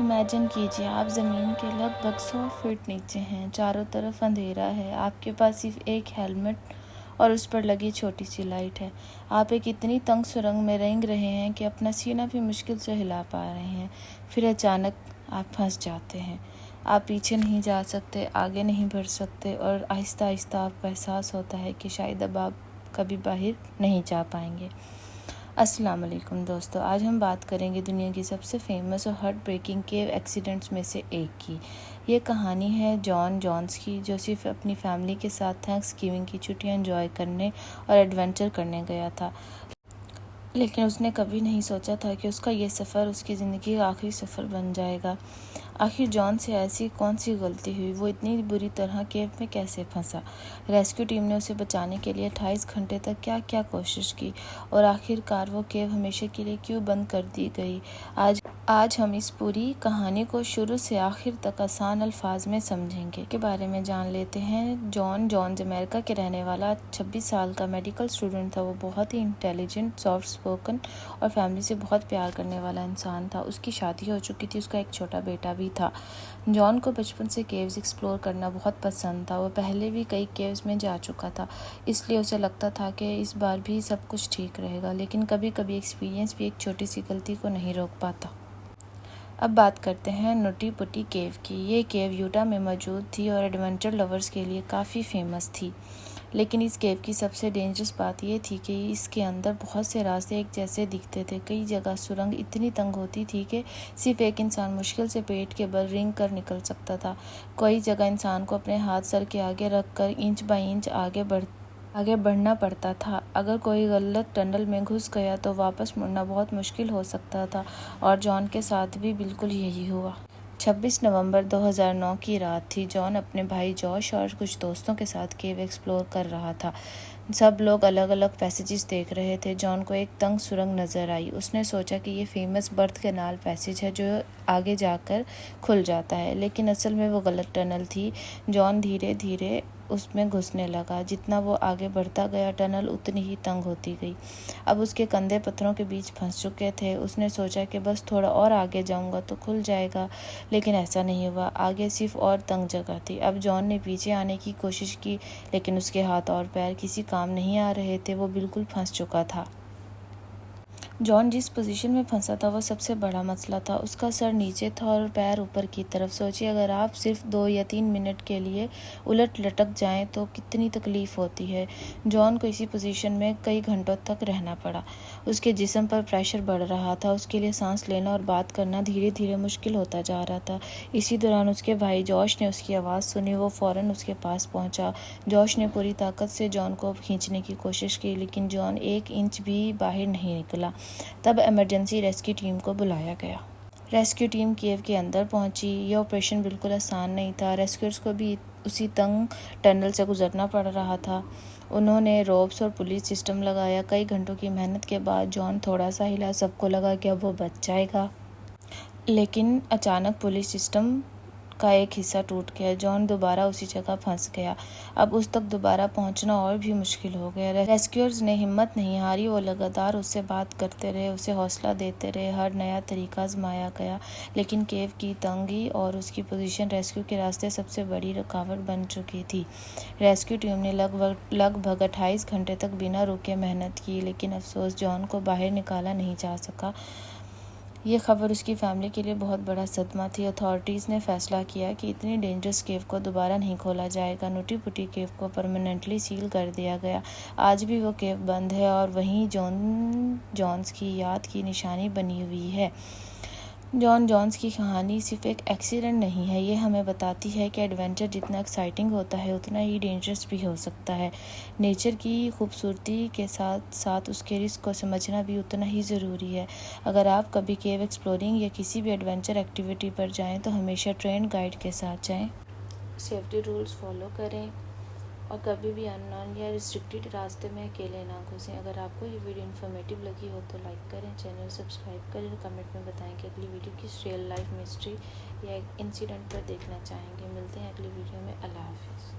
Imagine कीजिए आप ज़मीन के लगभग 100 फीट नीचे हैं। चारों तरफ अंधेरा है। आपके पास सिर्फ एक हेलमेट और उस पर लगी छोटी सी लाइट है। आप एक इतनी तंग सुरंग में रेंग रहे हैं कि अपना सीना भी मुश्किल से हिला पा रहे हैं। फिर अचानक आप फंस जाते हैं। आप पीछे नहीं जा सकते, आगे नहीं बढ़ सकते और आहिस्ता आहिस्ता आपको एहसास होता है कि शायद अब आप कभी बाहर नहीं जा पाएंगे। अस्सलाम वालेकुम दोस्तों, आज हम बात करेंगे दुनिया की सबसे फेमस और हार्ट ब्रेकिंग केव एक्सीडेंट्स में से एक की। ये कहानी है जॉन जोन्स की, जो सिर्फ अपनी फैमिली के साथ थैंक्सगिविंग की छुट्टियां एंजॉय करने और एडवेंचर करने गया था। लेकिन उसने कभी नहीं सोचा था कि उसका ये सफ़र उसकी ज़िंदगी का आखिरी सफ़र बन जाएगा। आखिर जॉन से ऐसी कौन सी गलती हुई? वो इतनी बुरी तरह केव में कैसे फंसा? रेस्क्यू टीम ने उसे बचाने के लिए 28 घंटे तक क्या क्या कोशिश की और आखिरकार वो केव हमेशा के लिए क्यों बंद कर दी गई? आज हम इस पूरी कहानी को शुरू से आखिर तक आसान अल्फाज में समझेंगे। के बारे में जान लेते हैं। जॉन जोन्स अमेरिका के रहने वाला 26 साल का मेडिकल स्टूडेंट था। वो बहुत ही इंटेलिजेंट, सॉफ्ट स्पोकन और फैमिली से बहुत प्यार करने वाला इंसान था। उसकी शादी हो चुकी थी, उसका एक छोटा बेटा भी था। जॉन को बचपन से केव्स एक्सप्लोर करना बहुत पसंद था। वो पहले भी कई केव्स में जा चुका था, इसलिए उसे लगता था कि इस बार भी सब कुछ ठीक रहेगा। लेकिन कभी कभी एक्सपीरियंस भी एक छोटी सी गलती को नहीं रोक पाता। अब बात करते हैं नूटी पुटी केव की। ये केव यूटा में मौजूद थी और एडवेंचर लवर्स के लिए काफ़ी फेमस थी। लेकिन इस केव की सबसे डेंजरस बात यह थी कि इसके अंदर बहुत से रास्ते एक जैसे दिखते थे। कई जगह सुरंग इतनी तंग होती थी कि सिर्फ एक इंसान मुश्किल से पेट के बल रेंग कर निकल सकता था। कई जगह इंसान को अपने हाथ सर के आगे रखकर इंच बाई इंच आगे बढ़ना पड़ता था। अगर कोई गलत टनल में घुस गया तो वापस मुड़ना बहुत मुश्किल हो सकता था और जॉन के साथ भी बिल्कुल यही हुआ। 26 नवंबर 2009 की रात थी। जॉन अपने भाई जॉश और कुछ दोस्तों के साथ केव एक्सप्लोर कर रहा था। सब लोग अलग अलग पैसेजेस देख रहे थे। जॉन को एक तंग सुरंग नज़र आई। उसने सोचा कि ये फेमस बर्थ कैनाल पैसेज है जो आगे जाकर खुल जाता है, लेकिन असल में वो गलत टनल थी। जॉन धीरे धीरे उसमें घुसने लगा। जितना वो आगे बढ़ता गया टनल उतनी ही तंग होती गई। अब उसके कंधे पत्थरों के बीच फंस चुके थे। उसने सोचा कि बस थोड़ा और आगे जाऊंगा तो खुल जाएगा, लेकिन ऐसा नहीं हुआ। आगे सिर्फ और तंग जगह थी। अब जॉन ने पीछे आने की कोशिश की, लेकिन उसके हाथ और पैर किसी काम नहीं आ रहे थे। वो बिल्कुल फंस चुका था। जॉन जिस पोजीशन में फंसा था वो सबसे बड़ा मसला था। उसका सर नीचे था और पैर ऊपर की तरफ। सोचिए, अगर आप सिर्फ 2 या 3 मिनट के लिए उलट लटक जाएं तो कितनी तकलीफ होती है। जॉन को इसी पोजीशन में कई घंटों तक रहना पड़ा। उसके जिस्म पर प्रेशर बढ़ रहा था। उसके लिए सांस लेना और बात करना धीरे धीरे मुश्किल होता जा रहा था। इसी दौरान उसके भाई जॉश ने उसकी आवाज़ सुनी। वो फ़ौरन उसके पास पहुंचा। जॉश ने पूरी ताकत से जॉन को खींचने की कोशिश की, लेकिन जॉन 1 इंच भी बाहर नहीं निकला। तब इमरजेंसी रेस्क्यू टीम को बुलाया गया। रेस्क्यू टीम केव के अंदर पहुंची। यह ऑपरेशन बिल्कुल आसान नहीं था। रेस्क्यूअर्स को भी उसी तंग टनल से गुजरना पड़ रहा था। उन्होंने रोप्स और पुलिस सिस्टम लगाया। कई घंटों की मेहनत के बाद जॉन थोड़ा सा हिला। सबको लगा कि अब वो बच जाएगा, लेकिन अचानक पुलिस सिस्टम का एक हिस्सा टूट गया। जॉन दोबारा उसी जगह फंस गया। अब उस तक दोबारा पहुंचना और भी मुश्किल हो गया। रेस्क्यूअर्स ने हिम्मत नहीं हारी। वो लगातार उससे बात करते रहे, उसे हौसला देते रहे। हर नया तरीका आजमाया गया, लेकिन केव की तंगी और उसकी पोजीशन रेस्क्यू के रास्ते सबसे बड़ी रुकावट बन चुकी थी। रेस्क्यू टीम ने लगभग 28 घंटे तक बिना रुके मेहनत की, लेकिन अफसोस जॉन को बाहर निकाला नहीं जा सका। ये खबर उसकी फैमिली के लिए बहुत बड़ा सदमा थी। अथॉरिटीज़ ने फैसला किया कि इतनी डेंजरस केव को दोबारा नहीं खोला जाएगा। नूटी पुटी केव को परमानेंटली सील कर दिया गया। आज भी वो केव बंद है और वहीं जॉन्स की याद की निशानी बनी हुई है। जॉन जोन्स की कहानी सिर्फ एक एक्सीडेंट नहीं है। ये हमें बताती है कि एडवेंचर जितना एक्साइटिंग होता है उतना ही डेंजरस भी हो सकता है। नेचर की खूबसूरती के साथ साथ उसके रिस्क को समझना भी उतना ही ज़रूरी है। अगर आप कभी केव एक्सप्लोरिंग या किसी भी एडवेंचर एक्टिविटी पर जाएं तो हमेशा ट्रेन गाइड के साथ जाएं। सेफ्टी रूल्स फॉलो करें और कभी भी अननोन या रिस्ट्रिक्टेड रास्ते में अकेले ना घुसें। अगर आपको ये वीडियो इन्फॉर्मेटिव लगी हो तो लाइक करें, चैनल सब्सक्राइब करें और कमेंट में बताएं कि अगली वीडियो किस रियल लाइफ मिस्ट्री या इंसिडेंट पर देखना चाहेंगे। मिलते हैं अगली वीडियो में। अल्लाह हाफिज़।